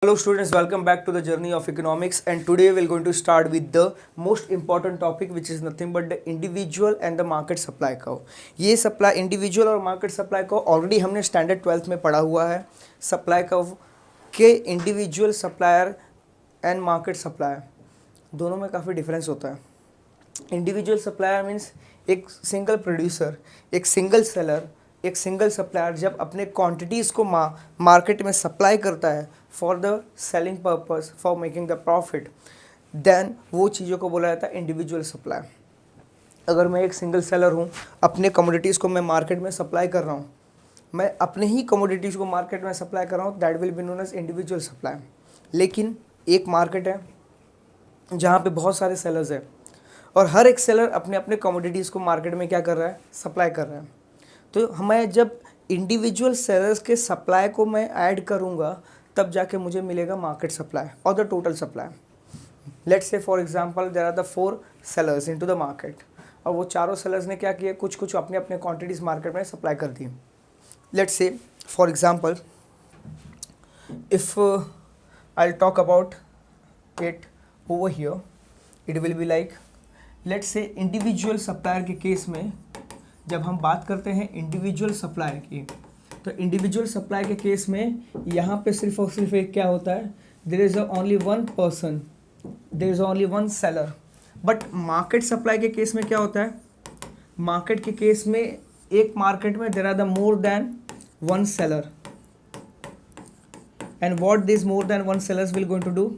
Hello students, welcome back to the journey of economics, and today we're going to start with the most important topic, which is nothing but the individual and the market supply curve. ये supply individual और market supply curve already हमने standard 12th में पढ़ा हुआ है. Supply curve के individual supplier and market supplier दोनों में काफ़ी डिफरेंस होता है. इंडिविजुअल सप्लायर मीन्स एक सिंगल प्रोड्यूसर, एक सिंगल सेलर, एक सिंगल सप्लायर जब अपने क्वांटिटीज़ को मार्केट में सप्लाई करता है for the selling purpose, for making the profit, then वो चीज़ों को बोला जाता है इंडिविजुअल सप्लाई. अगर मैं एक सिंगल सेलर हूँ, अपने कमोडिटीज़ को मैं मार्केट में सप्लाई कर रहा हूँ, मैं अपने ही कमोडिटीज़ को मार्केट में सप्लाई कर रहा हूँ, that will be known as individual supply. लेकिन एक मार्केट है जहाँ पे बहुत सारे सेलर्स हैं और हर एक सेलर अपने अपने कमोडिटीज़ को मार्केट में क्या कर रहा है, सप्लाई कर रहा है. तो हमें जब इंडिविजुअल सेलर्स के सप्लाई को मैं ऐड करूँगा तब जाके मुझे मिलेगा मार्केट सप्लाई और the total supply. Let's say for example there are the 4 sellers into the market, और वो चारों सेलर्स ने क्या किया, कुछ कुछ अपने अपने क्वांटिटीज़ मार्केट में सप्लाई कर दी. Let's say for example if I talk about it over here, it will be like, let's say individual supplier के केस में जब हम बात करते हैं इंडिविजुअल सप्लायर की, तो इंडिविजुअल सप्लाई के केस में यहाँ पे सिर्फ और सिर्फ एक क्या होता है, there is only one person, there is only one seller. But market supply के केस में क्या होता है, मार्केट के केस में एक मार्केट में there are the more than one seller, and what this more than one sellers will going to do,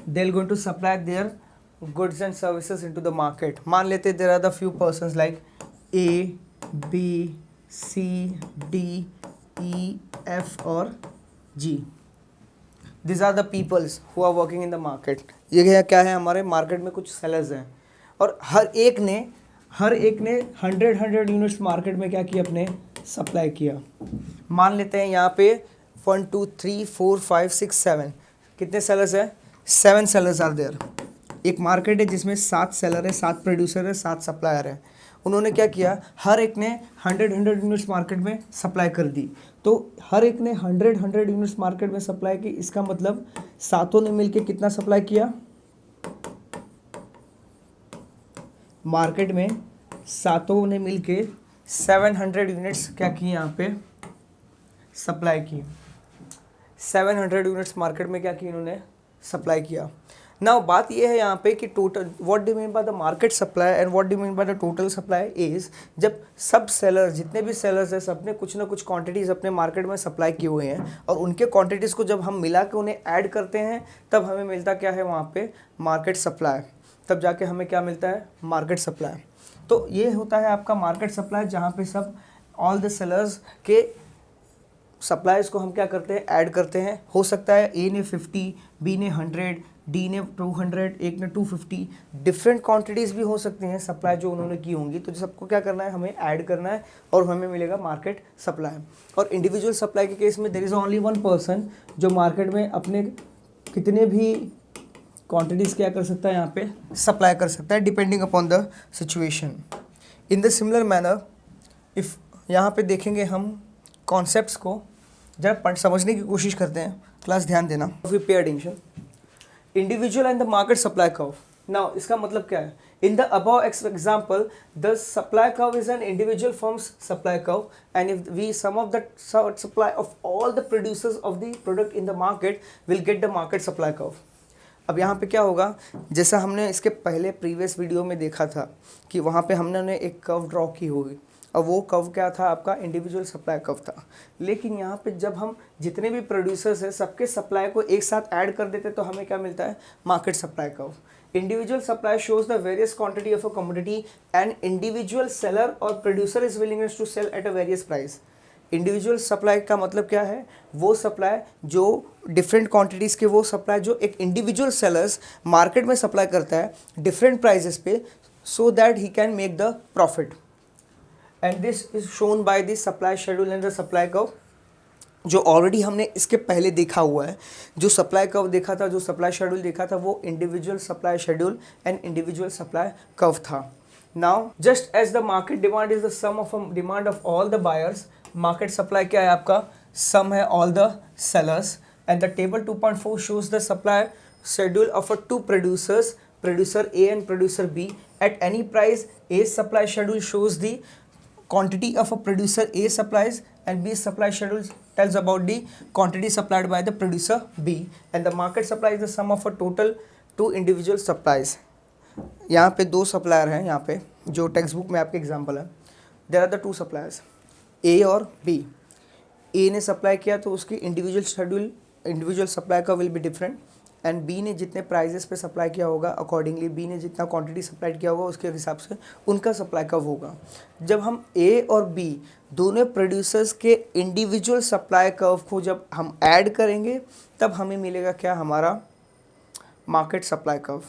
they will going to supply their goods and services into the market. मान लेते there are the few persons like A, B, C, D, E, F और G. These are the peoples who are working in the market. ये क्या है, हमारे market में कुछ sellers हैं और हर एक ने 100 यूनिट्स मार्केट में क्या किया, अपने सप्लाई किया. मान लेते हैं यहाँ पे 1 2 3 4 5 6 7 कितने सेलर्स हैं, 7 सेलर्स आर देयर. एक मार्केट है जिसमें 7 सेलर है, 7 प्रोड्यूसर है, 7 सप्लायर है. उन्होंने क्या किया, हर एक ने 100 यूनिट्स मार्केट में सप्लाई कर दी. तो हर एक ने 100 यूनिट्स मार्केट में सप्लाई की, इसका मतलब सातों ने मिलके कितना सप्लाई किया, मार्केट में सातों ने मिलके 700 यूनिट्स क्या की, यहाँ पे सप्लाई की. 700 यूनिट्स मार्केट में क्या की, इन्होंने सप्लाई किया. नाउ बात ये है यहाँ पे कि total what do mean by the market supply and what do mean by the total supply is, जब सब सेलर, जितने भी सेलर्स हैं, सब ने कुछ ना कुछ क्वांटिटीज़ अपने मार्केट में सप्लाई किए हुए हैं और उनके क्वांटिटीज़ को जब हम मिला के उन्हें ऐड करते हैं तब हमें मिलता क्या है, वहाँ पे मार्केट सप्लाई. तब जाके हमें क्या मिलता है, मार्केट सप्लाई. तो ये होता है आपका मार्केट सप्लाई, जहाँ पे सब ऑल द सेलर्स के सप्लाईज को हम क्या करते हैं, ऐड करते हैं. हो सकता है ए ने 50, बी ने 100, डी ने 200, एक ने 250, डिफरेंट क्वांटिटीज़ भी हो सकती हैं सप्लाई जो उन्होंने की होंगी. तो सबको क्या करना है, हमें ऐड करना है और हमें मिलेगा मार्केट सप्लाई. और इंडिविजुअल सप्लाई के केस में there is only one person जो मार्केट में अपने कितने भी क्वांटिटीज़ क्या कर सकता है, यहाँ पे सप्लाई कर सकता है, depending upon the situation. In the similar manner if यहाँ पे देखेंगे हम कॉन्सेप्ट्स को जब समझने की कोशिश करते हैं, क्लास ध्यान देना, we pay attention. Individual and the market supply curve. Now इसका मतलब क्या है, in the above example the supply curve is an individual firm's supply curve, and if we sum of the supply of all the producers of the product in the market will get the market supply curve. अब यहाँ पे क्या होगा, जैसा हमने इसके पहले previous video में देखा था कि वहाँ पे हमने एक कर्व ड्रॉ की होगी और वो कर्व क्या था, आपका इंडिविजुअल सप्लाई कर्व था. लेकिन यहाँ पे जब हम जितने भी प्रोड्यूसर्स हैं सबके सप्लाई को एक साथ ऐड कर देते तो हमें क्या मिलता है, market supply curve. Individual supply shows the various quantity of a commodity and individual seller or producer is willingness to sell at a various price. Individual supply का मतलब क्या है, वो सप्लाई जो डिफरेंट क्वांटिटीज़ के, वो सप्लाई जो एक इंडिविजुअल सेलर्स मार्केट में सप्लाई करता है डिफरेंट प्राइजेस पे, so that he can make the profit. And this is shown by the supply schedule and the supply curve, जो ऑलरेडी हमने इसके पहले देखा हुआ है. जो सप्लाई कर्व देखा था, जो सप्लाई शेड्यूल देखा था, वो individual supply schedule and individual supply curve था. Now just as the market demand is the sum of demand of all the buyers, market supply क्या है आपका, सम है all the sellers. and the table 2.4 shows the supply schedule of a two producers, producer A and producer B. At any price, A's supply schedule shows the quantity of a producer A supplies and B's supply schedule tells about the quantity supplied by the producer B, and the market supply is the sum of a total two individual supplies. यहाँ पे दो supplier हैं, यहाँ पे जो text book में आपके example है, there are the two suppliers A और बी. ए ने सप्लाई किया तो उसकी इंडिविजुअल शेड्यूल, इंडिविजुअल सप्लाई का will be different, and B ने जितने प्राइजेस पे सप्लाई किया होगा अकॉर्डिंगली बी ने जितना क्वांटिटी सप्लाई किया होगा उसके हिसाब से उनका सप्लाई कब होगा. जब हम ए और बी दोनों प्रोड्यूसर्स के इंडिविजुअल सप्लाई कर्व को जब हम ऐड करेंगे तब हमें मिलेगा क्या, हमारा market supply curve.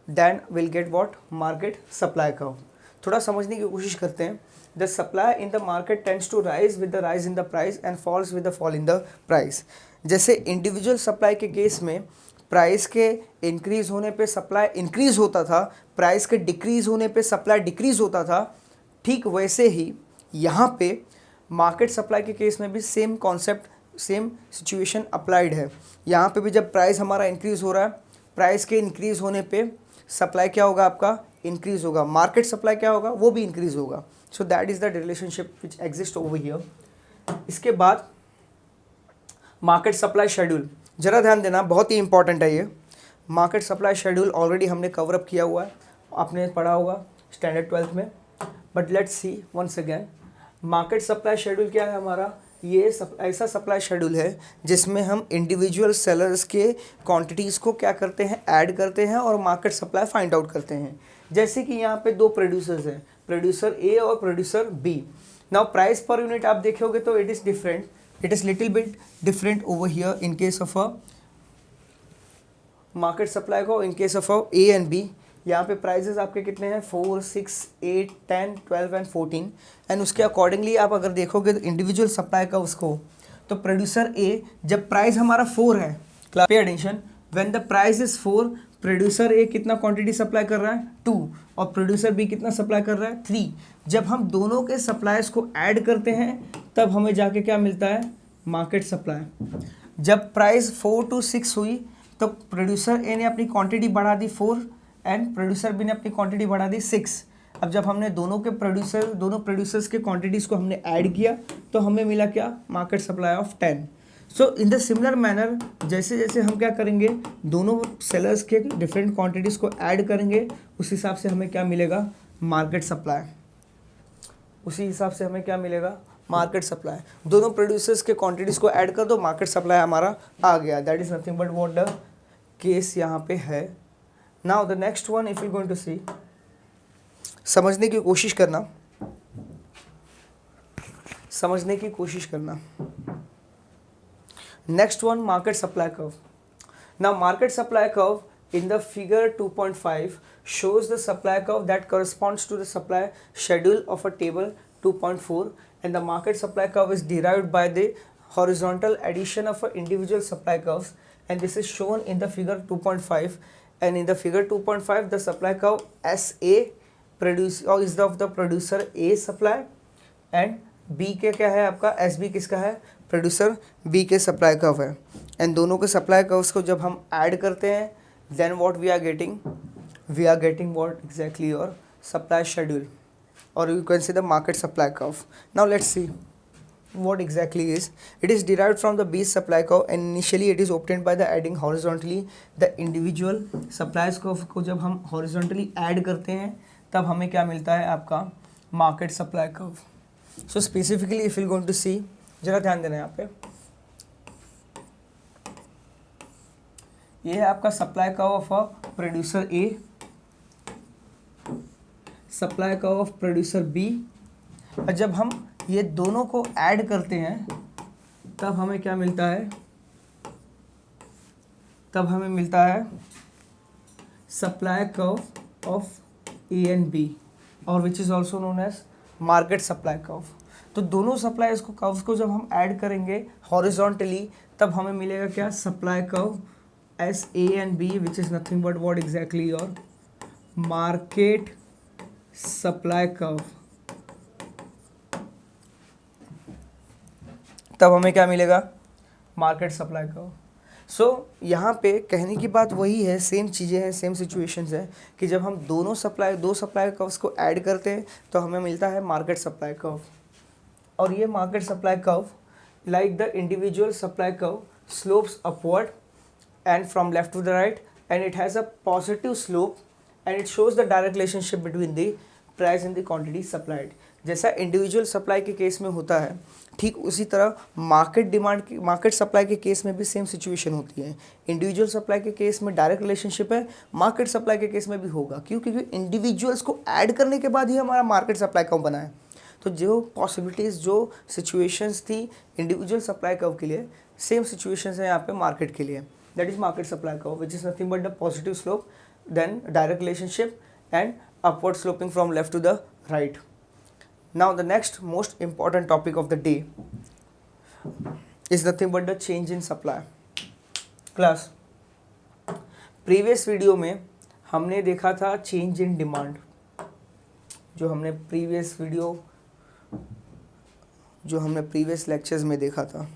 Then will get what, market supply curve. थोड़ा समझने की कोशिश करते हैं. The supply in the market tends to rise with the rise in the price and falls with the fall in the price. जैसे individual supply के case में price के इंक्रीज होने पे सप्लाई इंक्रीज होता था, प्राइस के डिक्रीज होने पे सप्लाई डिक्रीज होता था, ठीक वैसे ही यहाँ पे मार्केट सप्लाई के केस में भी same concept, same situation applied है. यहाँ पे भी जब प्राइस हमारा इंक्रीज हो रहा है, प्राइस के इंक्रीज होने पे सप्लाई क्या होगा, आपका इंक्रीज होगा, मार्केट सप्लाई क्या होगा, वो भी इंक्रीज होगा. So that is the relationship which exist over here. इसके बाद मार्केट सप्लाई शेड्यूल, ज़रा ध्यान देना, बहुत ही इंपॉर्टेंट है ये. मार्केट सप्लाई शेड्यूल ऑलरेडी हमने कवर अप किया हुआ है, आपने पढ़ा होगा स्टैंडर्ड 12th में, but let's see once again. Market supply schedule क्या है हमारा, ये ऐसा सप्लाई शेड्यूल है जिसमें हम इंडिविजुअल सेलर्स के क्वांटिटीज़ को क्या करते हैं, ऐड करते हैं और मार्केट सप्लाई फाइंड आउट करते हैं. जैसे कि यहाँ पे दो प्रोड्यूसर्स हैं, प्रोड्यूसर ए और producer B. Now price per unit आप देखोगे तो it is different, it is little bit different over here in case of a market supply को. in case of a A and B यहाँ पे prices आपके कितने हैं, 4, 6, 8, 10, 12 एंड 14. एंड उसके अकॉर्डिंगली आप अगर देखोगे तो इंडिविजुअल सप्लाई का उसको, तो प्रोड्यूसर ए जब प्राइस हमारा 4 है, pay attention, when the price is 4, producer A कितना क्वांटिटी सप्लाई कर रहा है, 2, और प्रोड्यूसर बी कितना सप्लाई कर रहा है, 3. जब हम दोनों के सप्लाईज को ऐड करते हैं तब हमें जाके क्या मिलता है, मार्केट सप्लाई. जब प्राइस 4 to 6 हुई तो प्रोड्यूसर ए ने अपनी क्वांटिटी बढ़ा दी 4 एंड प्रोड्यूसर बी ने अपनी क्वांटिटी बढ़ा दी 6. अब जब हमने दोनों प्रोड्यूसर्स के क्वांटिटीज़ को हमने ऐड किया तो हमें मिला क्या, market supply of 10. So in the similar manner जैसे जैसे हम क्या करेंगे, दोनों सेलर्स के डिफरेंट क्वांटिटीज़ को ऐड करेंगे, उस हिसाब से हमें क्या मिलेगा, मार्केट सप्लाई. उसी हिसाब से हमें क्या मिलेगा, मार्केट सप्लाई. दोनों प्रोड्यूसर्स के क्वांटिटीज़ को ऐड कर दो, मार्केट सप्लाई हमारा आ गया. That is nothing but what the case यहाँ पे है. Now the next one if you going to see, समझने की कोशिश करना, समझने की कोशिश करना. Next one, market supply curve. Now market supply curve in the figure 2.5 shows the supply curve that corresponds to the supply schedule of a table 2.4, and the market supply curve is derived by the horizontal addition of individual supply curves, and this is shown in the figure 2.5. and in the figure 2.5 the supply curve SA is of the producer A supply, and B के क्या है आपका, SB किसका है, producer B के supply curve है. And दोनों के सप्लाई कर्व्स को जब हम ऐड करते हैं then what we are getting what exactly your supply schedule, or you can say the market supply curve. Now let's see what exactly is. It is derived from the B's supply curve, and initially it is obtained by the adding horizontally the individual supplies curve को जब हम horizontally add करते हैं तब हमें क्या मिलता है, आपका market supply curve. So specifically if you're going to see, जरा ध्यान देना यहाँ पे, ये है आपका supply curve of producer A, supply curve of producer B, और जब हम ये दोनों को ऐड करते हैं तब हमें क्या मिलता है, तब हमें मिलता है supply curve of A and B, और which is also known as market supply curve. तो दोनों सप्लाई को कर्व्स को जब हम ऐड करेंगे हॉरिजॉन्टली तब हमें मिलेगा क्या, supply curve as A and B, which is nothing but what exactly your market supply curve. तब हमें क्या मिलेगा, मार्केट सप्लाई कर्व. यहाँ पे कहने की बात वही है, सेम चीज़ें हैं, सेम सिचुएशंस हैं कि जब हम दो सप्लाई कर्व्स को ऐड करते हैं तो हमें मिलता है मार्केट सप्लाई कर्व। और ये market supply curve like the individual supply curve slopes upward and from left to the right, and it has a positive slope and it shows the direct relationship between the price and the quantity supplied। जैसा individual supply के case में होता है, ठीक उसी तरह market supply के case में भी सेम सिचुएशन होती है। इंडिविजुअल सप्लाई के केस में डायरेक्ट रिलेशनशिप है, मार्केट सप्लाई के केस में भी होगा। क्यों? क्योंकि इंडिविजुअल्स को ऐड करने के बाद ही हमारा मार्केट सप्लाई कर्व बना है। तो जो पॉसिबिलिटीज़, जो सिचुएशंस थी इंडिविजुअल सप्लाई कर्व के लिए, सेम सिचुएशंस है यहाँ पे मार्केट के लिए। That is market supply curve which is nothing but the positive slope, then direct relationship and upward sloping from left to the right. Now the next most important topic of the day is nothing but the change in supply. Class previous video में हमने देखा था change in demand, जो हमने previous lectures में देखा था,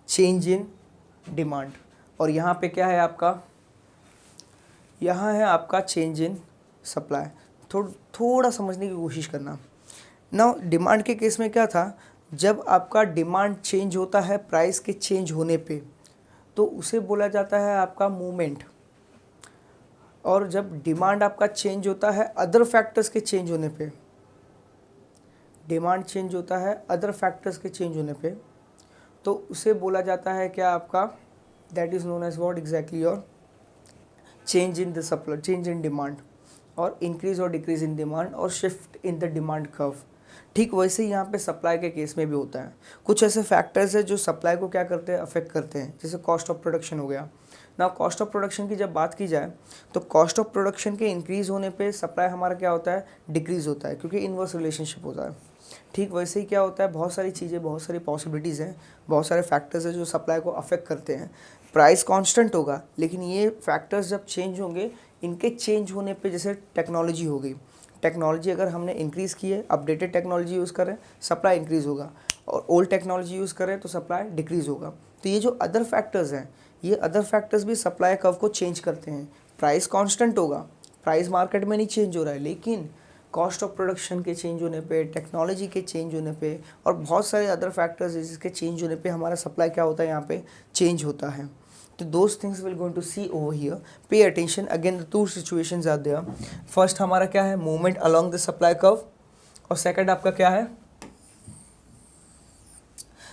change in demand. और यहाँ पे क्या है आपका, यहाँ है आपका चेंज इन सप्लाई। थोड़ा समझने की कोशिश करना। नाउ डिमांड के केस में क्या था, जब आपका डिमांड चेंज होता है प्राइस के चेंज होने पे तो उसे बोला जाता है आपका मूवमेंट। और जब डिमांड आपका चेंज होता है अदर फैक्टर्स के चेंज होने पे, डिमांड चेंज होता है अदर फैक्टर्स के चेंज होने पे, तो उसे बोला जाता है क्या आपका, that is known as what exactly your change in the supply, change in demand, और इंक्रीज और डिक्रीज इन डिमांड और shift in the demand curve. ठीक वैसे ही यहाँ पे सप्लाई के केस में भी होता है। कुछ ऐसे फैक्टर्स है जो सप्लाई को क्या करते हैं, अफेक्ट करते हैं, जैसे कॉस्ट ऑफ प्रोडक्शन हो गया। ना कॉस्ट ऑफ प्रोडक्शन की जब बात की जाए तो कॉस्ट ऑफ प्रोडक्शन के इंक्रीज़ होने पे सप्लाई हमारा क्या होता है, डिक्रीज़ होता है, क्योंकि इनवर्स रिलेशनशिप होता है। ठीक वैसे ही क्या होता है, बहुत सारी चीज़ें, बहुत सारी पॉसिबिलिटीज़ हैं, बहुत सारे फैक्टर्स हैं जो सप्लाई को अफेक्ट करते हैं। प्राइस कांस्टेंट होगा, लेकिन ये फैक्टर्स जब चेंज होंगे, इनके चेंज होने पे, जैसे टेक्नोलॉजी हो गई, टेक्नोलॉजी अगर हमने इंक्रीज़ की है, अपडेटेड टेक्नोलॉजी यूज़ करें, सप्लाई इंक्रीज़ होगा, और ओल्ड टेक्नोलॉजी यूज़ करें तो सप्लाई डिक्रीज़ होगा। तो ये जो अदर फैक्टर्स हैं, ये अदर फैक्टर्स भी सप्लाई कर्व को चेंज करते हैं। प्राइस कांस्टेंट होगा, प्राइस मार्केट में नहीं चेंज हो रहा है, लेकिन कॉस्ट ऑफ प्रोडक्शन के चेंज होने पे, टेक्नोलॉजी के चेंज होने पे, और बहुत सारे अदर फैक्टर्स जिसके चेंज होने पे हमारा सप्लाई क्या होता है, यहाँ पे चेंज होता है। तो those things will going to see over here, pay attention. Again the two situations are there. First हमारा क्या है, movement along the supply curve, और सेकंड आपका क्या है,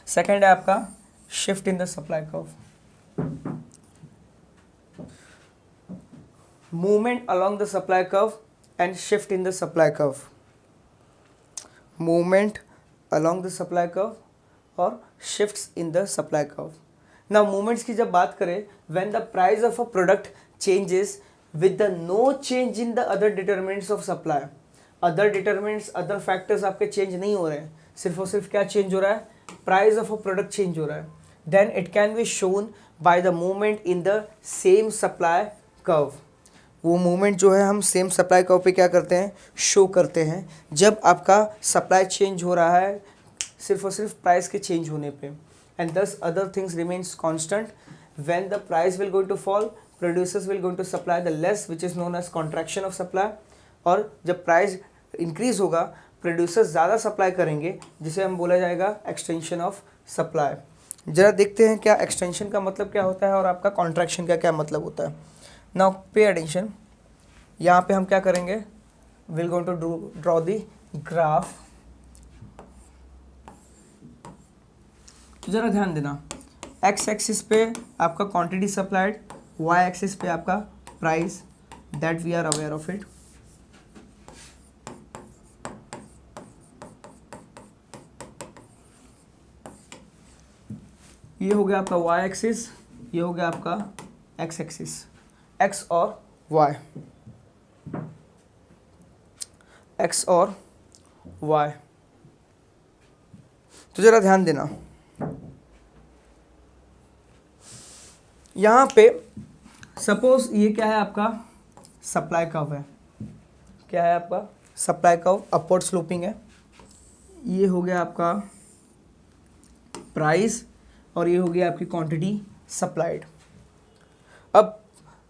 सेकंड है आपका shift in the supply curve. Movement along the supply curve and shift in the supply curve. Movement along the supply curve और shifts in the supply curve. Now movements की जब बात करें, when the price of a product changes with the no change in the other determinants of supply. Other determinants, other factors आपके change नहीं हो रहे हैं, सिर्फ और सिर्फ क्या change हो रहा है, price of a product change हो रहा है। Then it can be shown by the movement in the same supply curve. वो मूवमेंट जो है हम सेम सप्लाई कर्व पे क्या करते हैं, शो करते हैं, जब आपका सप्लाई चेंज हो रहा है सिर्फ और सिर्फ प्राइस के चेंज होने पे। And thus other things remains constant. When the price will going to fall, producers will going to supply the less, which is known as contraction of supply. और जब प्राइस इंक्रीज होगा, producers ज़्यादा supply करेंगे, जिसे हम बोला जाएगा extension of supply. ज़रा देखते हैं क्या एक्सटेंशन का मतलब क्या होता है और आपका कॉन्ट्रैक्शन का क्या मतलब होता है। नाउ पे अटेंशन, यहाँ पे हम क्या करेंगे, will going to draw the graph. तो जरा ध्यान देना, एक्स एक्सिस पे आपका क्वांटिटी सप्लाइड, वाई एक्सिस पे आपका price, that we are aware of it. ये हो गया आपका वाई एक्सिस, ये हो गया आपका एक्स एक्सिस, एक्स और वाई, एक्स और वाई। तो जरा ध्यान देना, यहां पे सपोज ये क्या है, आपका सप्लाई कर्व है, क्या है आपका सप्लाई कर्व, अपवर्ड स्लोपिंग है। ये हो गया आपका प्राइस, और ये होगी आपकी क्वांटिटी सप्लाइड। अब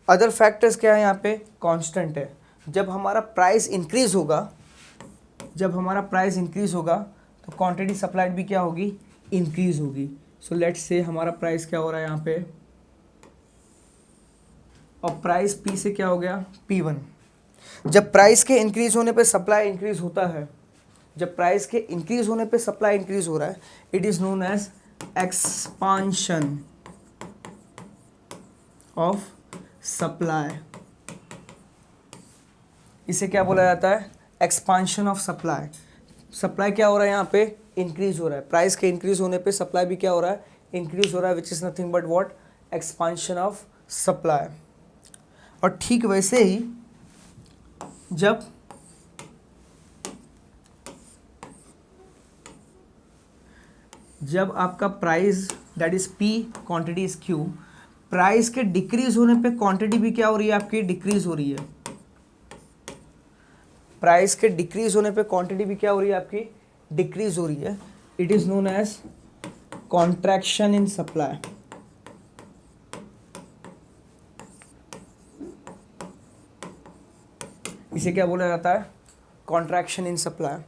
अदर फैक्टर्स क्या है यहाँ पे, कांस्टेंट है। जब हमारा प्राइस इंक्रीज होगा, जब हमारा प्राइस इंक्रीज होगा तो क्वांटिटी सप्लाइड भी क्या होगी, इंक्रीज होगी। सो लेट्स से हमारा प्राइस क्या हो रहा है यहाँ पे, और प्राइस पी से क्या हो गया, P1। जब प्राइस के इंक्रीज होने पे सप्लाई इंक्रीज होता है, जब प्राइस के इंक्रीज होने पे सप्लाई इंक्रीज हो रहा है, it is known as expansion of supply. इसे क्या बोला जाता है, एक्सपांशन ऑफ सप्लाई। सप्लाई क्या हो रहा है यहाँ पे, इंक्रीज हो रहा है। प्राइस के इंक्रीज होने पे सप्लाई भी क्या हो रहा है, इंक्रीज हो रहा है, which is nothing but what, expansion of supply. और ठीक वैसे ही जब आपका price that is P, quantity is Q, price के डिक्रीज होने पे क्वांटिटी भी क्या हो रही है आपकी, डिक्रीज हो रही है। प्राइस के डिक्रीज होने पे क्वांटिटी भी क्या हो रही है आपकी, डिक्रीज हो रही है। It is known as contraction in supply. इसे क्या बोला जाता है, कॉन्ट्रैक्शन इन सप्लाई।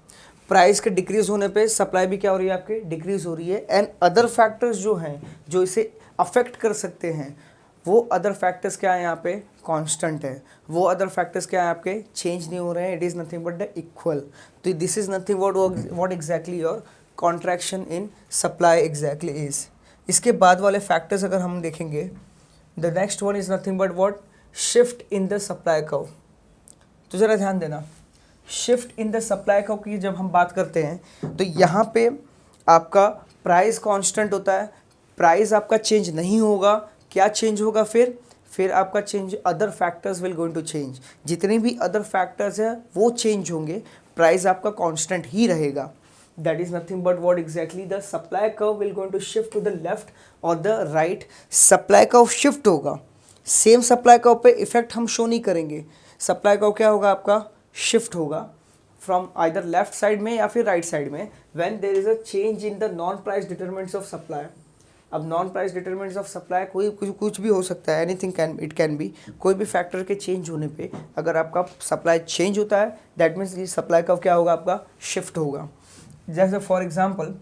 प्राइस के डिक्रीज होने पे सप्लाई भी क्या हो रही है आपकी, डिक्रीज हो रही है। एंड अदर फैक्टर्स जो हैं जो इसे अफेक्ट कर सकते हैं, वो अदर फैक्टर्स क्या है यहाँ पे, कांस्टेंट है। वो अदर फैक्टर्स क्या है आपके, चेंज नहीं हो रहे हैं। It is nothing but the equal. तो this is nothing what exactly your contraction in supply exactly is. इसके बाद वाले फैक्टर्स अगर हम देखेंगे, the next one is nothing but what, shift in the supply curve. तो ज़रा ध्यान देना, shift in the supply curve की जब हम बात करते हैं तो यहाँ पे आपका प्राइस कांस्टेंट होता है, प्राइस आपका चेंज नहीं होगा। क्या चेंज होगा फिर आपका change, other factors will going to change. जितने भी अदर फैक्टर्स हैं वो चेंज होंगे, प्राइस आपका कांस्टेंट ही रहेगा। That is nothing but what exactly, the supply curve will going to shift to the left or the right. Supply curve shift होगा, same supply curve पे इफेक्ट हम show नहीं करेंगे। सप्लाई कर्व क्या होगा आपका, शिफ्ट होगा फ्रॉम आइदर लेफ्ट साइड में या फिर राइट साइड में, when there is a change in the non price determinants of supply. अब non price determinants of supply कुछ भी हो सकता है, एनीथिंग इट कैन बी। कोई भी फैक्टर के चेंज होने पे अगर आपका सप्लाई चेंज होता है, दैट मीन्स ये सप्लाई कर्व क्या होगा आपका, शिफ्ट होगा। जैसे for example,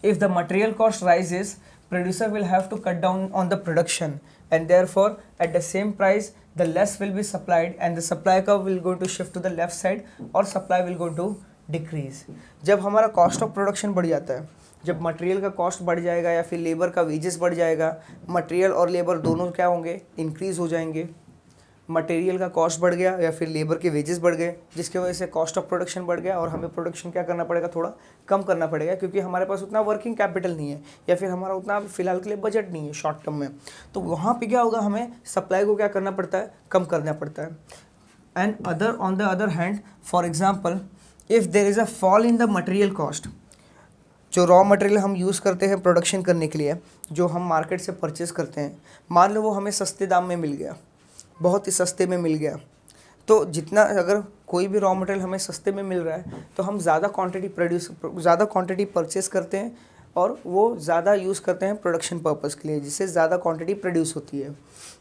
if the material cost rises, producer will have to cut down on the production, and therefore at the same price the less will be supplied and the supply curve will go to shift to the left side और supply will go to decrease। जब हमारा cost of production बढ़ जाता है, जब material का cost बढ़ जाएगा या फिर लेबर का वेजेस बढ़ जाएगा, मटेरियल और लेबर दोनों क्या होंगे, इंक्रीज हो जाएंगे। मटेरियल का कॉस्ट बढ़ गया या फिर लेबर के वेजेस बढ़ गए, जिसकी वजह से कॉस्ट ऑफ प्रोडक्शन बढ़ गया और हमें प्रोडक्शन क्या करना पड़ेगा, थोड़ा कम करना पड़ेगा, क्योंकि हमारे पास उतना वर्किंग कैपिटल नहीं है या फिर हमारा उतना फिलहाल के लिए बजट नहीं है शॉर्ट टर्म में। तो वहाँ पे क्या होगा, हमें सप्लाई को क्या करना पड़ता है, कम करना पड़ता है। And other on the other hand, for example, if there is a fall in the material cost, जो रॉ मटेरियल हम यूज़ करते हैं प्रोडक्शन करने के लिए, जो हम मार्केट से परचेस करते हैं, मान लो वो हमें सस्ते दाम में मिल गया, बहुत ही सस्ते में मिल गया, तो जितना अगर कोई भी रॉ मटेरियल हमें सस्ते में मिल रहा है तो हम ज़्यादा क्वांटिटी परचेस करते हैं और वो ज़्यादा यूज़ करते हैं प्रोडक्शन पर्पज़ के लिए, जिससे ज़्यादा क्वांटिटी प्रोड्यूस होती है।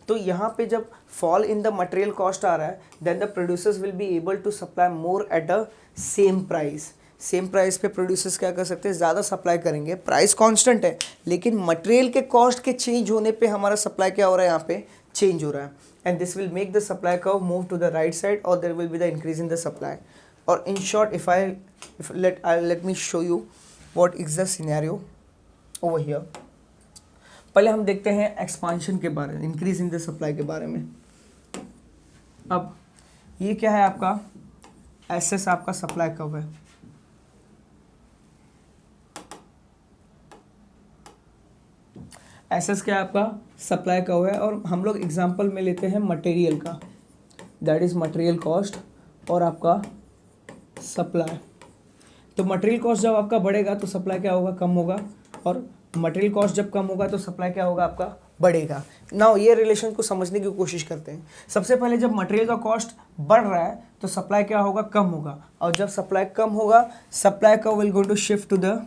तो यहाँ पे जब fall in the material cost आ रहा है, then the producers will be able to supply more at a same price. Same price पे प्रोड्यूसर्स क्या कर सकते हैं, ज़्यादा सप्लाई करेंगे। प्राइस कांस्टेंट है, लेकिन मटेरियल के कॉस्ट के चेंज होने पे हमारा सप्लाई क्या हो रहा है, यहाँ पे चेंज हो रहा है। And this will make the supply curve move to the right side और there will be the increase in the supply. और in short, if let me show you what is the scenario over here। पहले हम देखते हैं expansion के बारे में, increase in the supply के बारे में। अब ये क्या है आपका, एसएस आपका सप्लाई कर्व है। एसएस क्या है आपका, सप्लाई कर्व है। और हम लोग एग्जांपल में लेते हैं मटेरियल का, दैट इज मटेरियल कॉस्ट और आपका सप्लाई। तो मटेरियल कॉस्ट जब आपका बढ़ेगा तो सप्लाई क्या होगा, कम होगा, और मटेरियल कॉस्ट जब कम होगा तो सप्लाई क्या होगा आपका, बढ़ेगा। नाउ ये रिलेशन को समझने की कोशिश करते हैं। सबसे पहले जब मटेरियल का कॉस्ट बढ़ रहा है तो सप्लाई क्या होगा, कम होगा, और जब सप्लाई कम होगा, supply curve will go to shift to the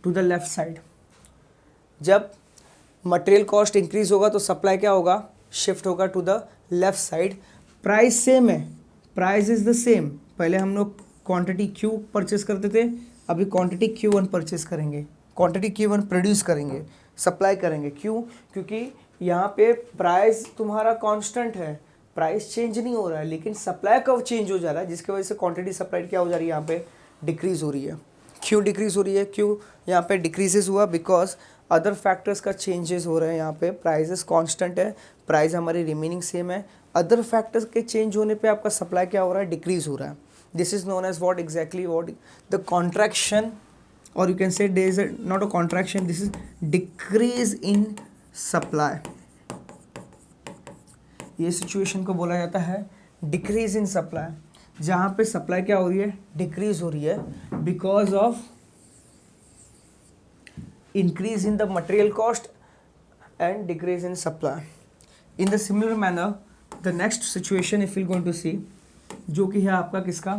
to the left side. जब मटेरियल कॉस्ट इंक्रीज होगा तो सप्लाई क्या होगा, शिफ्ट होगा to the left side. Price same है, प्राइस इज द सेम। पहले हम लोग क्वांटिटी Q परचेस करते थे, अभी क्वांटिटी Q1 परचेस करेंगे, क्वांटिटी Q1 प्रोड्यूस करेंगे, सप्लाई करेंगे। क्यों? क्योंकि यहाँ पे प्राइस तुम्हारा कांस्टेंट है, प्राइस चेंज नहीं हो रहा है, लेकिन सप्लाई कब चेंज हो जा रहा है, जिसकी वजह से क्वांटिटी सप्लाइड क्या हो जा रही है, यहाँ पे डिक्रीज हो रही है। क्यों डिक्रीज हो रही है? क्यों यहाँ पे डिक्रीजेस हुआ? बिकॉज अदर फैक्टर्स का चेंजेस हो रहे हैं। यहाँ पे प्राइसेस कांस्टेंट है, प्राइस हमारी रिमेनिंग सेम है, अदर फैक्टर्स के चेंज होने पे आपका सप्लाई क्या हो रहा है, डिक्रीज हो रहा है। This is known as what exactly, what the contraction, और you can say there is not a contraction, this is decrease in supply. ये सिचुएशन को बोला जाता है डिक्रीज इन सप्लाई, जहाँ पे सप्लाई क्या हो रही है, डिक्रीज हो रही है because of increase in the material cost and decrease in supply. In the similar manner, the next situation if we're going to see, जो कि है आपका किसका,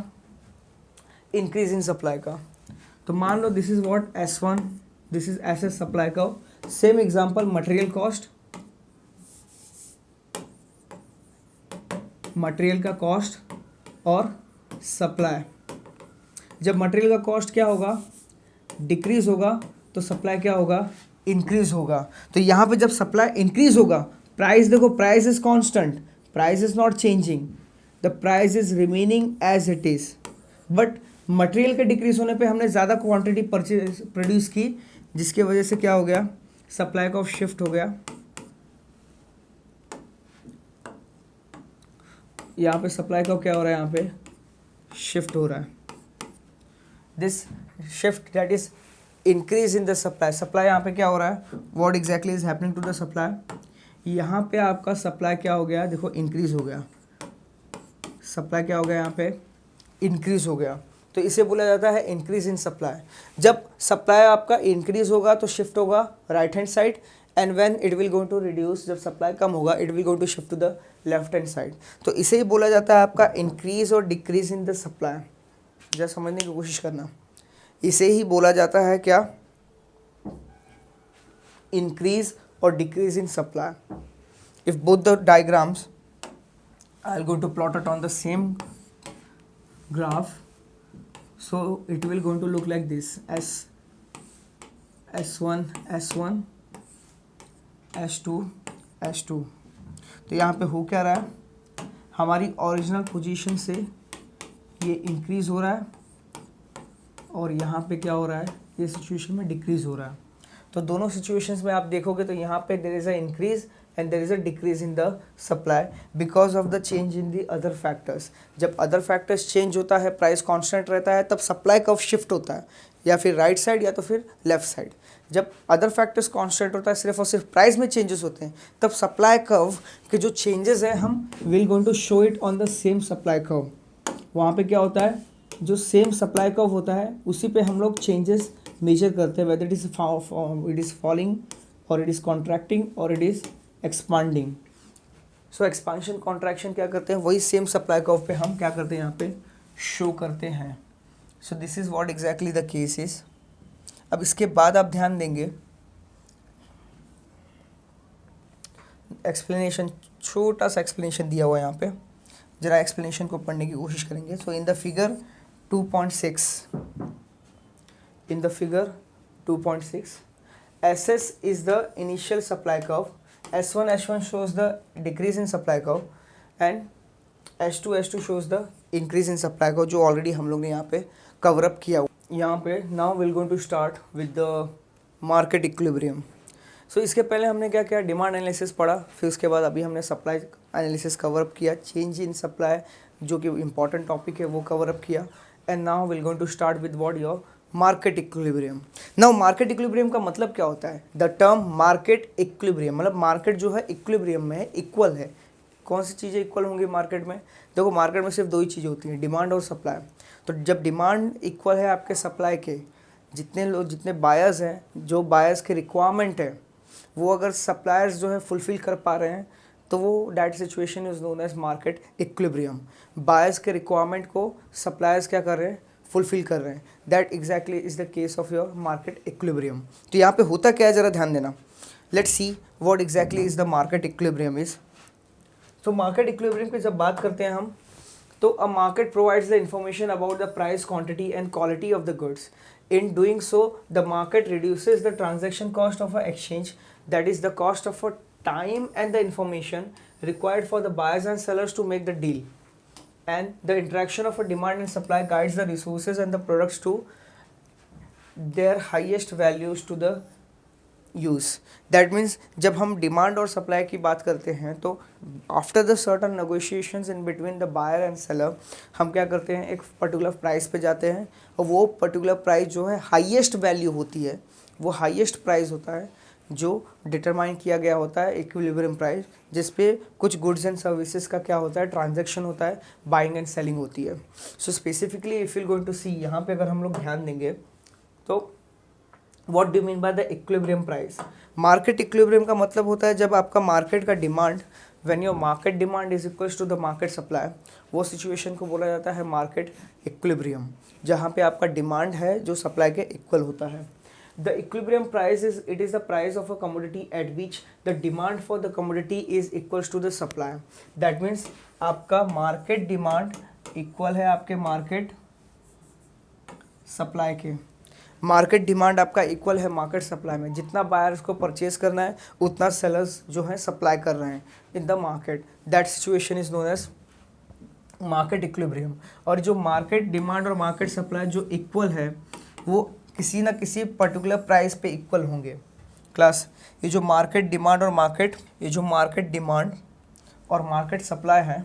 increase in supply का। तो मान लो this is what S1, this is SS supply का, same example material cost, material का cost और supply। जब material का cost क्या होगा, decrease होगा, तो सप्लाई क्या होगा, इंक्रीज होगा। तो यहाँ पे जब सप्लाई इंक्रीज होगा, प्राइस देखो, price is constant, price is not changing, the price is remaining as it is, but material के डिक्रीज होने पे हमने ज़्यादा क्वांटिटी प्रोड्यूस की, जिसकी वजह से क्या हो गया, सप्लाई का शिफ्ट हो गया। यहाँ पे सप्लाई का क्या हो रहा है, यहाँ पे शिफ्ट हो रहा है। This shift that is increase in the supply. Supply यहाँ पे क्या हो रहा है, what exactly is happening to the supply. यहाँ पे आपका सप्लाई क्या हो गया, देखो इंक्रीज हो गया, सप्लाई क्या हो गया, यहाँ पे इंक्रीज हो गया, तो इसे बोला जाता है इंक्रीज इन सप्लाई। जब सप्लाई आपका इंक्रीज होगा तो शिफ्ट होगा right hand side, and when it will going to reduce, जब सप्लाई कम होगा it will going to shift to the left hand side. तो इसे ही बोला जाता है आपका इंक्रीज और डिक्रीज इन द सप्लाई। जरा समझने की कोशिश करना, इसे ही बोला जाता है क्या, इंक्रीज और decrease in supply. If both the diagrams, I will go to plot it on the same graph, so it will going to look like this, S1 S1 S2 S2। तो यहाँ पे हो क्या रहा है, हमारी ओरिजिनल पोजीशन से ये इंक्रीज हो रहा है और यहाँ पे क्या हो रहा है, ये सिचुएशन में डिक्रीज हो रहा है। तो दोनों सिचुएशंस में आप देखोगे तो यहाँ पे there is a increase and there is a decrease in the supply because of the change in the other factors. जब अदर फैक्टर्स चेंज होता है, प्राइस कांस्टेंट रहता है, तब सप्लाई कर्व शिफ्ट होता है, या फिर राइट साइड या तो फिर लेफ्ट साइड। जब अदर फैक्टर्स कांस्टेंट होता है, सिर्फ और सिर्फ प्राइस में चेंजेस होते हैं, तब सप्लाई कर्व के जो चेंजेस है हम will going to show it on the same supply curve. वहाँ पे क्या होता है, जो सेम सप्लाई कर्व होता है उसी पे हम लोग चेंजेस मेजर करते हैं, वेदर इट इज़ फॉलिंग और इट इज़ कॉन्ट्रैक्टिंग और it is expanding. So expansion contraction क्या करते हैं, वही सेम सप्लाई कर्व पे हम क्या करते हैं, यहाँ पे शो करते हैं। So this is what exactly the case is. अब इसके बाद आप ध्यान देंगे, एक्सप्लेनेशन, छोटा सा एक्सप्लेनेशन दिया हुआ है यहाँ पे, जरा एक्सप्लेनेशन को पढ़ने की कोशिश करेंगे। So in the figure 2.6, in the figure 2.6, SS is the initial supply curve, S1 shows the decrease in supply curve and S2 shows the increase in supply curve, जो ऑलरेडी हम लोग ने यहाँ पे कवर अप किया। यहाँ पे now we're going to start with the market equilibrium। सो इसके पहले हमने क्या किया, डिमांड एनालिसिस पढ़ा, फिर उसके बाद अभी हमने सप्लाई एनालिसिस कवर अप किया, चेंज इन सप्लाई जो कि इम्पॉर्टेंट टॉपिक है वो कवर अप किया, and now will going to start with what, your market equilibrium. Now market equilibrium का मतलब क्या होता है, द टर्म मार्केट इक्विलिब्रियम, मतलब मार्केट जो है इक्विलिब्रियम में है, इक्वल है। कौन सी चीज़ें इक्वल होंगी मार्केट में, देखो मार्केट में सिर्फ दो ही चीज़ें होती हैं, डिमांड और सप्लाई। तो जब डिमांड इक्वल है आपके सप्लाई के, जितने लोग, जितने बायर्स हैं, जो बायर्स के रिक्वायरमेंट है वो अगर सप्लायर्स जो है फुलफिल कर पा रहे हैं, तो वो that situation is known as market equilibrium. Buyers के रिक्वायरमेंट को सप्लायर्स क्या कर रहे हैं, फुलफिल कर रहे हैं. That exactly is the case of your market equilibrium. तो यहाँ पे होता क्या है ज़रा ध्यान देना. Let's see what exactly is the market equilibrium is. तो मार्केट इक्विलिब्रियम की जब बात करते हैं हम, तो a market provides the information about the price, quantity and quality of the goods. In doing so, the market reduces the transaction cost of an exchange, that is the cost of a time and the information required for the buyers and sellers to make the deal. And the interaction of a demand and supply guides the resources and the products to their highest values to the use. That means जब हम demand और supply की बात करते हैं तो after the certain negotiations in between the buyer and seller हम क्या करते हैं, एक पर्टिकुलर प्राइस पे जाते हैं और वो पर्टिकुलर प्राइस जो है हाईएस्ट वैल्यू होती है, वो हाईएस्ट प्राइस होता है जो डिटरमाइन किया गया होता है इक्विलिब्रियम प्राइस, जिस पे कुछ गुड्स एंड सर्विसेज का क्या होता है, ट्रांजैक्शन होता है, बाइंग एंड सेलिंग होती है. So specifically if you going to see, यहाँ पे अगर हम लोग ध्यान देंगे तो What do you mean by the equilibrium price? Market equilibrium का मतलब होता है जब आपका मार्केट का demand, when your market demand is equals to the market supply, वो सिचुएशन को बोला जाता है मार्केट इक्विलिब्रियम, जहाँ पे आपका डिमांड है जो सप्लाई के इक्वल होता है. The equilibrium price is, it is the price of a commodity at which the demand for the commodity is equals to the supply. That means आपका मार्केट डिमांड इक्वल है आपके market supply के. Market demand आपका equal है market supply में. जितना buyers को purchase करना है उतना सेलर्स जो है सप्लाई कर रहे हैं in the market. That situation is known as market equilibrium. और जो मार्केट डिमांड और मार्केट सप्लाई जो इक्वल है वो किसी ना किसी पर्टिकुलर प्राइस पे इक्वल होंगे. क्लास, ये जो मार्केट डिमांड और मार्केट सप्लाई है,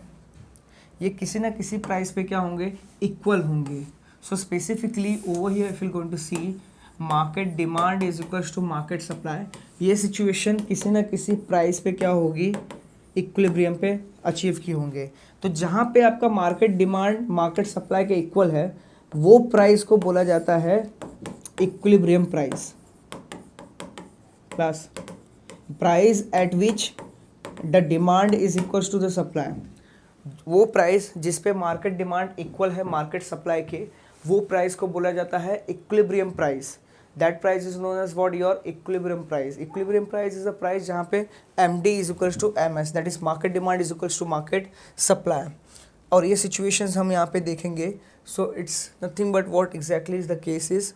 ये किसी ना किसी प्राइस पे क्या होंगे, इक्वल होंगे. So specifically over here if you're going to see market demand is equals to market supply, ये सिचुएशन किसी ना किसी प्राइस पे क्या होगी, इक्विलिब्रियम पे अचीव की होंगे. तो जहाँ पे आपका मार्केट डिमांड मार्केट सप्लाई के इक्वल है वो प्राइस को बोला जाता है equilibrium price. Plus price at which the demand is equals to the supply. वो प्राइस जिस पे मार्केट डिमांड इक्वल है मार्केट सप्लाई के, वो प्राइस को बोला जाता है equilibrium price. That price is known as what, your equilibrium price. Equilibrium price is a price जहाँ पे M D is equals to M S, that is market demand is equals to market supply. और ये situations हम यहाँ पे देखेंगे. So it's nothing but what exactly is the case is,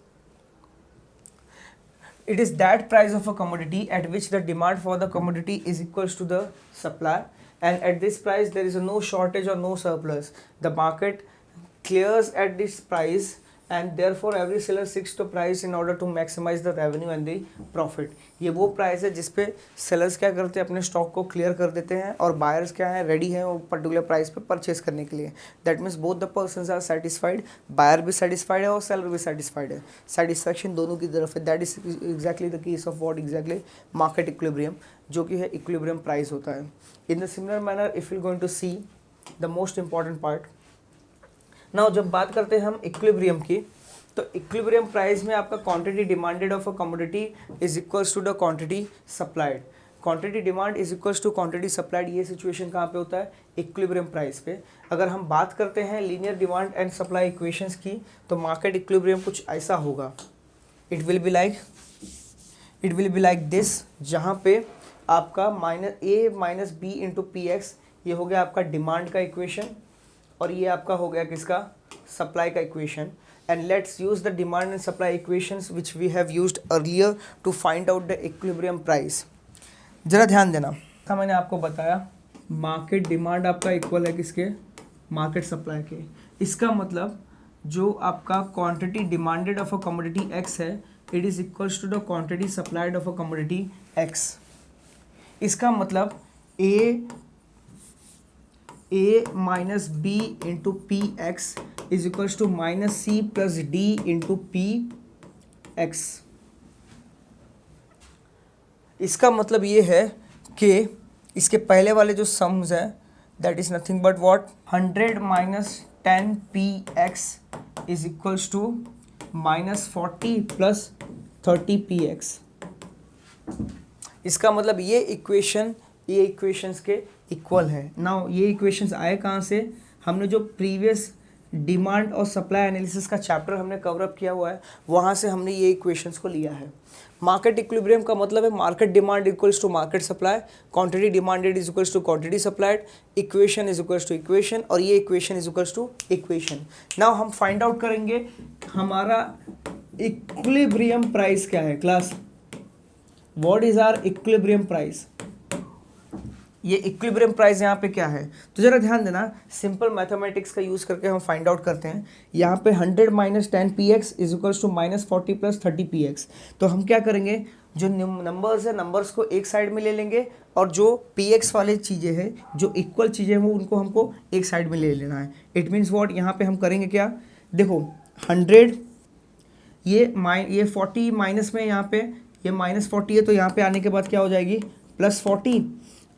it is that price of a commodity at which the demand for the commodity is equals to the supply, and at this price there is no shortage or no surplus. The market clears at this price and therefore every seller seeks to price in order to maximize the revenue and the profit. ये वो price है जिस पे sellers क्या करते हैं, अपने stock को क्लियर कर देते हैं और बायर्स क्या है, रेडी हैं वो पर्टिकुलर प्राइस पे परचेस करने के लिए. That means both the persons are satisfied, buyer भी सेटिस्फाइड है और सेलर भी सेटिस्फाइड है. सेटिस्फैक्शन दोनों की तरफ है. That is exactly the case of what exactly market equilibrium, जो कि है इक्विलिब्रियम प्राइस होता है. In the similar manner if you going to see the most important part. Now जब बात करते हैं हम इक्विलिब्रियम की, तो इक्विलिब्रियम प्राइस में आपका quantity demanded of a commodity is equals to the quantity supplied. Quantity demand is equals to quantity supplied. ये सिचुएशन कहाँ पे होता है, इक्विलिब्रियम प्राइस पे. अगर हम बात करते हैं linear demand and supply equations की, तो मार्केट इक्विलिब्रियम कुछ ऐसा होगा. It will be like this, जहाँ पे आपका A minus B into P X, ये हो गया आपका डिमांड का इक्वेशन और ये आपका हो गया किसका, सप्लाई का equation. And let's use the demand and supply equations which we have used earlier to find out the equilibrium price. जरा ध्यान देना, था मैंने आपको बताया मार्केट डिमांड आपका इक्वल है किसके, मार्केट सप्लाई के. इसका मतलब जो आपका quantity demanded of a commodity X है, it is equals to the quantity supplied of a commodity X. इसका मतलब A minus B into P X is equals to minus C plus D into P X. इसका मतलब ये है कि इसके पहले वाले जो सम्स हैं, that is nothing but what 100 minus 10 P X is equals to minus 40 plus 30 P X. इसका मतलब ये इक्वेशंस के इक्वल है. नाउ ये इक्वेशंस आए कहाँ से, हमने जो प्रीवियस डिमांड और सप्लाई एनालिसिस का चैप्टर हमने कवर अप किया हुआ है, वहाँ से हमने ये इक्वेशंस को लिया है। मार्केट इक्विलिब्रियम का मतलब है market demand equals to market supply, quantity demanded is equals to quantity supplied, equation is equals to equation, और ये equation is equals to equation. Now हम फाइंड आउट करेंगे हमारा इक्विलिब्रियम प्राइस क्या है class, what is our equilibrium price. ये equilibrium price यहाँ पे क्या है, तो जरा ध्यान देना, सिंपल मैथमेटिक्स का यूज़ करके हम फाइंड आउट करते हैं। यहाँ पे 100 minus 10 px is equals to minus 40 plus 30 px। तो हम क्या करेंगे, जो नंबर्स है नंबर्स को एक साइड में ले लेंगे, और जो px वाले चीज़ें हैं, जो इक्वल चीज़ें हैं, वो उनको हमको एक साइड में ले लेना है। इट मीन्स वॉट, यहाँ पे हम करेंगे क्या, देखो 100 ये 40 माइनस में, यहाँ पे ये माइनस 40 है, तो यहाँ पे आने के बाद क्या हो जाएगी प्लस 40,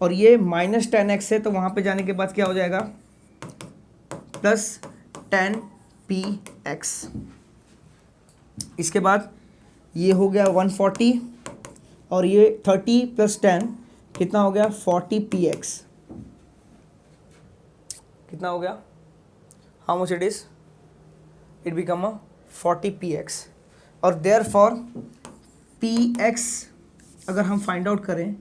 और ये माइनस 10x है, तो वहाँ पे जाने के बाद क्या हो जाएगा प्लस 10px। इसके बाद ये हो गया 140, और ये 30 प्लस 10 कितना हो गया 40px। कितना हो गया, how much it is, it become 40px। और देयरफॉर px अगर हम फाइंड आउट करें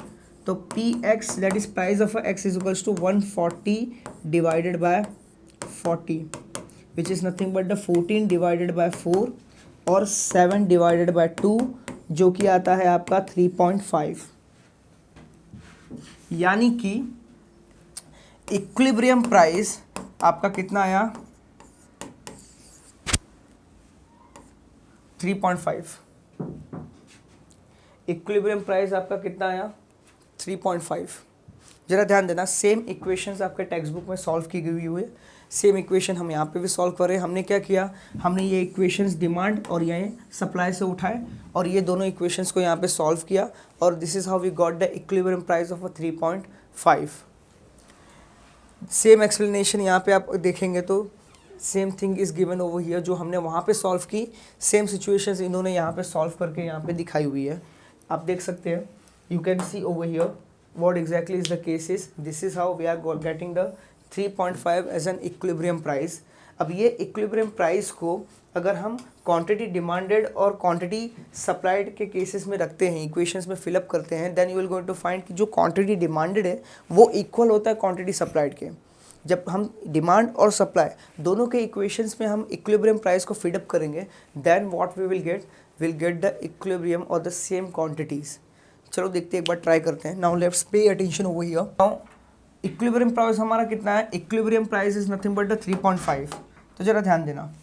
तो px that is price of x is equals to 140 divided by 40 which is nothing but the 14 divided by 4 और 7 डिवाइडेड बाय 2 जो कि आता है आपका 3.5। यानी कि इक्विलिब्रियम प्राइस आपका कितना आया 3.5। इक्विलिब्रियम प्राइस आपका कितना आया 3.5। जरा ध्यान देना, सेम इक्वेशंस आपके टेक्स्ट बुक में सॉल्व की गई हुई है, सेम इक्वेशन हम यहाँ पे भी सॉल्व कर रहे हैं। हमने क्या किया, हमने ये इक्वेशंस डिमांड और ये सप्लाई से उठाए, और ये दोनों इक्वेशंस को यहाँ पे सॉल्व किया, और this is how we got the equilibrium price of 3.5। Same explanation यहाँ पे आप देखेंगे तो same thing is given over here, जो हमने वहाँ पे सॉल्व की सेम सिचुएशंस इन्होंने यहाँ पे सॉल्व करके यहाँ पे दिखाई हुई है। आप देख सकते हैं, you can see over here what exactly is the case is, this is how we are getting the 3.5 as an equilibrium price। अब ये equilibrium price को अगर हम क्वांटिटी डिमांडेड और क्वांटिटी सप्लाइड के केसेस में रखते हैं, इक्वेशंस में फिलअप करते हैं, then you will going to find कि जो क्वांटिटी डिमांडेड है वो इक्वल होता है क्वांटिटी सप्लाइड के। जब हम डिमांड और सप्लाई दोनों के इक्वेशंस में हम इक्विलिब्रियम प्राइस को फीडअप करेंगे, then what we will get the equilibrium और द सेम क्वांटिटीज़। चलो देखते हैं, एक बार ट्राई करते हैं। Now let's pay attention over here. Now equilibrium price हमारा कितना है, equilibrium price is nothing but the 3.5। तो जरा ध्यान देना,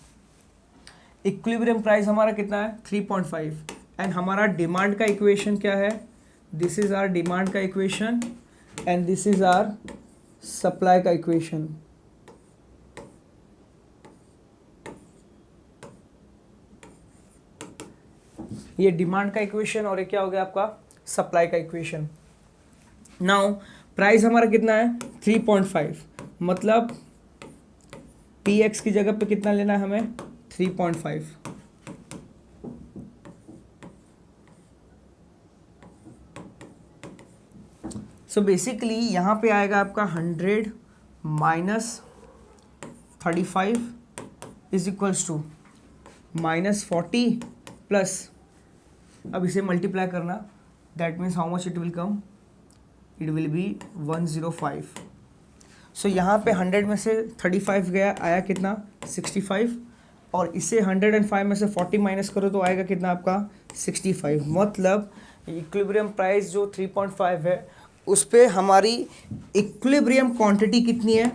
इक्विलिब्रियम प्राइस हमारा कितना है 3.5, एंड हमारा डिमांड का इक्वेशन क्या है, दिस इज आवर डिमांड का equation and this is our supply का इक्वेशन। ये डिमांड का इक्वेशन और ये क्या हो गया आपका सप्लाई का इक्वेशन। नाउ प्राइस हमारा कितना है 3.5, मतलब px की जगह पे कितना लेना है हमें 3.5। सो बेसिकली यहाँ पे आएगा आपका 100 minus 35 is equals to minus 40 plus, अब इसे मल्टीप्लाई करना, that means how much it will come, it will be 105। So यहाँ पे 100 में से 35 गया, आया कितना 65, और इसे 105 में से 40 माइनस करो तो आएगा कितना आपका 65। मतलब इक्विलिब्रियम प्राइस जो 3.5 है उस पे हमारी इक्विलिब्रियम क्वांटिटी कितनी है,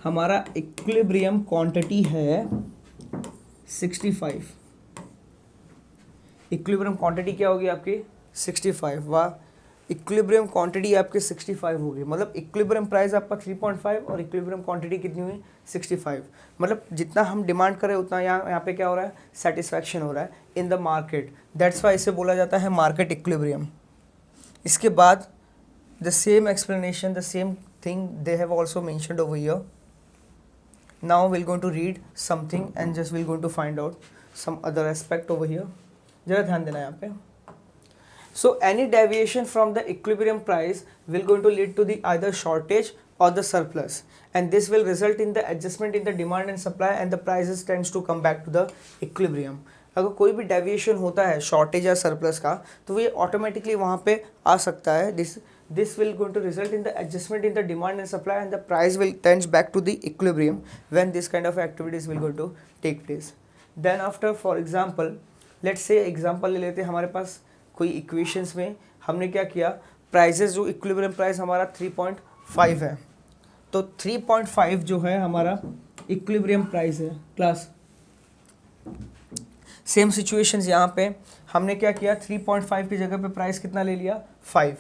हमारा इक्विलिब्रियम क्वांटिटी है 65। इक्विलिब्रियम क्वांटिटी क्या होगी आपकी 65। वाह, इक्विलिब्रियम क्वांटिटी आपकी 65 होगी, मतलब इक्विलिब्रियम प्राइस आपका 3.5 और इक्विलिब्रियम क्वांटिटी कितनी हुई 65। मतलब जितना हम डिमांड करें उतना यहाँ पे क्या हो रहा है, सेटिस्फैक्शन हो रहा है in the market, that's why इसे बोला जाता है मार्केट इक्विलिब्रियम। इसके बाद the same explanation, the same thing they have also mentioned over here. Now we're going to read something and just we're going to find out some other aspect over here। जरा ध्यान देना यहाँ पे, So any deviation from the equilibrium price will going to lead to the either shortage or the surplus, and this will result in the adjustment in the demand and supply, and the prices tends to come back to the equilibrium. अगर कोई भी deviation होता है shortage या surplus का तो ये automatically वहाँ पे आ सकता है. This will going to result in the adjustment in the demand and supply, and the price will tends back to the equilibrium when this kind of activities will going to take place. Then after, for example, let's say example ले लेते हैं. हमारे पास कोई equations में हमने क्या किया, prices जो इक्विलिब्रियम प्राइस हमारा 3.5 है, तो 3.5 जो है हमारा इक्विलिब्रियम प्राइस है क्लास. सेम सिचुएशंस यहाँ पे हमने क्या किया, 3.5 की जगह पे प्राइस कितना ले लिया, 5.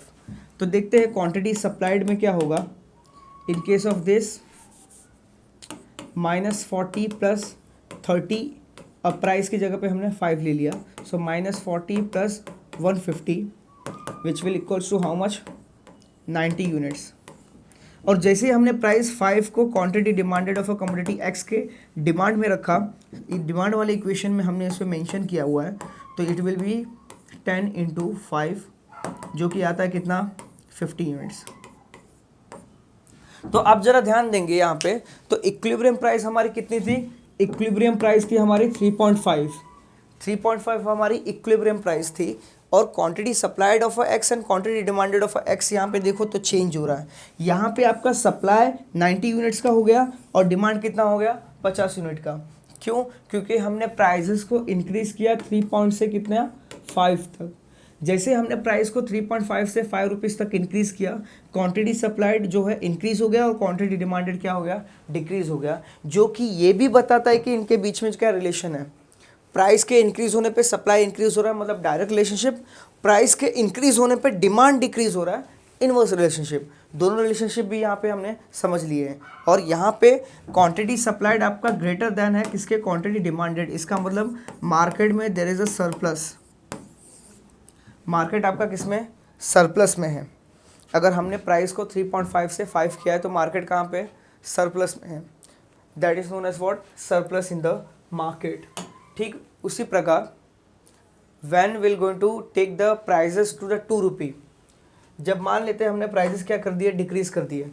तो देखते हैं क्वांटिटी सप्लाइड में क्या होगा. इन केस ऑफ दिस -40 + 30, अब प्राइस की जगह पे हमने 5 ले लिया, so -40 + 150 which will equals to how much, 90 units. और जैसे ही हमने प्राइस 5 को quantity demanded of a commodity x के डिमांड में रखा, डिमांड वाले इक्वेशन में हमने इसमें मेंशन किया हुआ है, तो इट विल बी 10 × 5 जो कि आता है कितना, 50 यूनिट्स. तो आप जरा ध्यान देंगे यहाँ पे, तो इक्विलिब्रियम प्राइस हमारी कितनी थी, इक्विलिब्रियम प्राइस थी हमारी 3.5 हमारी इक्विलिब्रियम प्राइस थी, और quantity supplied of x and quantity demanded of x यहाँ पे देखो तो चेंज हो रहा है. यहाँ पे आपका सप्लाई 90 यूनिट्स का हो गया और डिमांड कितना हो गया, 50 यूनिट का. क्यों, क्योंकि हमने प्राइजेस को इंक्रीज किया 3 पॉइंट से कितना, 5 तक. जैसे हमने प्राइस को 3.5 से 5 रुपीज़ तक इंक्रीज किया, क्वांटिटी सप्लाइड जो है इंक्रीज हो गया और क्वांटिटी डिमांडेड क्या हो गया, डिक्रीज हो गया. जो कि ये भी बताता है कि इनके बीच में क्या रिलेशन है. प्राइस के इंक्रीज होने पे सप्लाई इंक्रीज हो रहा है, मतलब डायरेक्ट रिलेशनशिप. प्राइस के इंक्रीज होने पे डिमांड डिक्रीज हो रहा है, इनवर्स रिलेशनशिप. दोनों रिलेशनशिप भी यहाँ पे हमने समझ लिए हैं. और यहाँ पे क्वांटिटी सप्लाइड आपका ग्रेटर देन है किसके, क्वांटिटी डिमांडेड. इसका मतलब मार्केट में there is a surplus. Market आपका किस में, सरप्लस में है. अगर हमने प्राइस को 3.5 से 5 किया है तो मार्केट कहाँ पे, सरप्लस में है. That is known as what, surplus in the market. ठीक उसी प्रकार when will going to take the prices to the 2 rupee. जब मान लेते हैं हमने प्राइजेस क्या कर दिए, डिक्रीज कर दिए.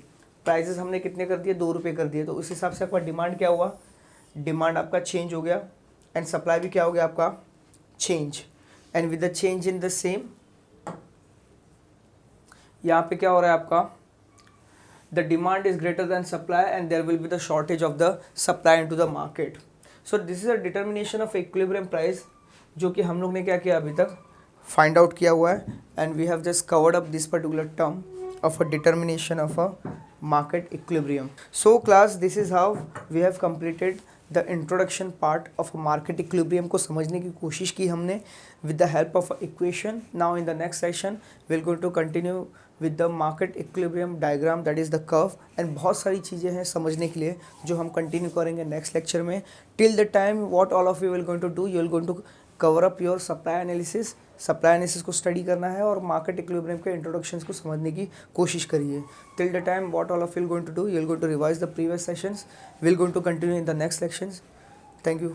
प्राइजेस हमने कितने कर दिए, 2 रुपये कर दिए. तो उस हिसाब से आपका डिमांड क्या हुआ, डिमांड आपका चेंज हो गया, एंड सप्लाई भी क्या हो गया आपका, change. And with the change in the same, यहाँ पे क्या हो रहा है आपका, the demand is greater than supply and there will be the shortage of the supply into the market. So this is a determination of equilibrium price, जो कि हम लोग ने क्या किया अभी तक, फाइंड आउट किया हुआ है. And we have just covered up this particular term of a determination of a market equilibrium. So class, this is how we have completed the introduction part of market equilibrium को समझने की कोशिश की हमने with the help of equation. Now in the next session will going to continue with the market equilibrium diagram, that is the curve. And बहुत सारी चीज़ें हैं समझने के लिए जो हम कंटिन्यू करेंगे नेक्स्ट लेक्चर में. Till the time what all of you will going to do, you will going to cover up your supply analysis. Supply analysis को स्टडी करना है और मार्केट इक्विलिब्रियम के इंट्रोडक्शंस को समझने की कोशिश करिए. Till the time what all of you will going to do, you will going to revise the previous sessions, will going to continue in the next lectures. Thank you.